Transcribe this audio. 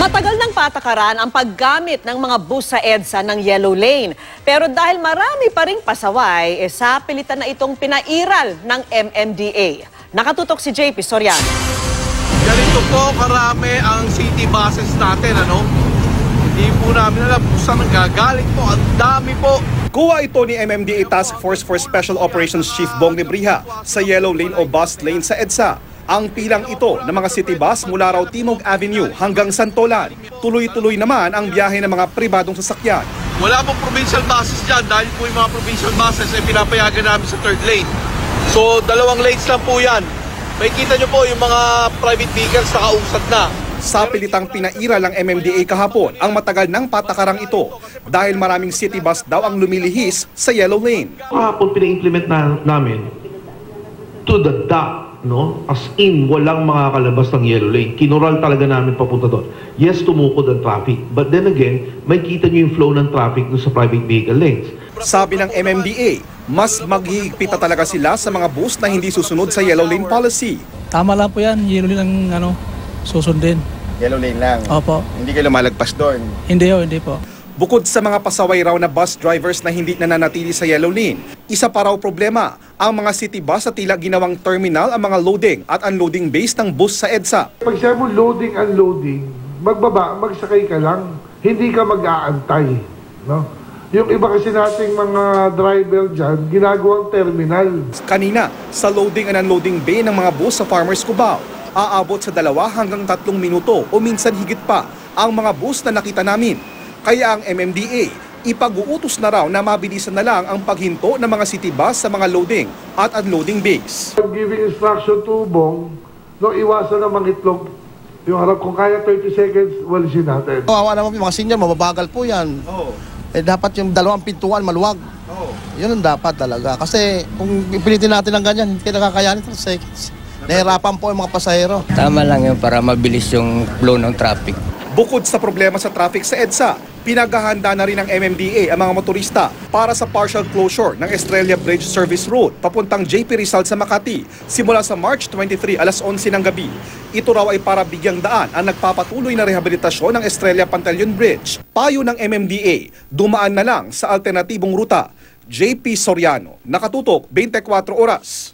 Matagal ng patakaran ang paggamit ng mga bus sa EDSA ng Yellow Lane. Pero dahil marami pa ring pasaway, sa pilitan na itong pinairal ng MMDA. Nakatutok si JP Soriano. Ganito po karami ang city buses natin, Hindi po namin alam kung saan gagaling po. Ang dami po. Kuha ito ni MMDA Task Force for Special Operations Chief Bong Nebriha sa Yellow Lane o bus lane sa EDSA. Ang pilang ito ng mga city bus mula raw Timog Avenue hanggang Santolan. Tuloy-tuloy naman ang biyahe ng mga pribadong sasakyan. Wala pong provincial buses dyan dahil po yung mga provincial buses ay pinapayagan namin sa third lane. So, 2 lanes lang po yan. May kita nyo po yung mga private vehicles nakausad na. Sa pilitang pinairal ng MMDA kahapon ang matagal ng patakarang ito dahil maraming city bus daw ang lumilihis sa Yellow Lane. Kahapon pina-implement namin to the dot, as in walang makakalabas ng Yellow Lane. Kinural talaga namin papunta doon. Yes, tumukod ang traffic, but then again, may kita nyo yung flow ng traffic sa private vehicle lanes. Sabi ng MMDA, mas maghihigpit na talaga sila sa mga bus na hindi susunod sa Yellow Lane policy. Tama lang po yan, Yellow Lane ang susundin. Yellow lane lang? Opo. Hindi kayo lumalagpas doon? Hindi po. Bukod sa mga pasaway raw na bus drivers na hindi nananatili sa Yellow Lane, isa pa raw problema, ang mga city bus sa tila ginawang terminal ang mga loading at unloading base ng bus sa EDSA. Pag sabi mo loading, unloading, magbaba, magsakay ka lang, hindi ka mag-aantay. Yung iba kasi nating mga driver dyan, ginagawang terminal. Kanina, sa loading and unloading bay ng mga bus sa Farmers Cubao, aabot sa 2 hanggang 3 minuto o minsan higit pa ang mga bus na nakita namin. Kaya ang MMDA, ipag-uutos na raw na mabilisan na lang ang paghinto ng mga city bus sa mga loading at unloading bays. Giving instruction to Bong, iwasan na mangitlog. Yung harap kung kaya 30 seconds, walisin natin. Kawawa naman yung mga senior, mababagal po yan. Dapat yung 2 pintuan maluwag. Yun ang dapat talaga. Kasi kung pilitin natin ng ganyan, hindi nakakayanin 30 seconds. Nahirapan po yung mga pasahero. Tama lang yun para mabilis yung flow ng traffic. Bukod sa problema sa traffic sa EDSA, pinaghahanda na rin ng MMDA ang mga motorista para sa partial closure ng Estrella Bridge Service Road papuntang JP Rizal sa Makati simula sa March 23 alas 11 ng gabi. Ito raw ay para bigyang daan ang nagpapatuloy na rehabilitasyon ng Estrella Pantaleon Bridge. Payo ng MMDA, dumaan na lang sa alternatibong ruta. JP Soriano, Nakatutok, 24 Oras.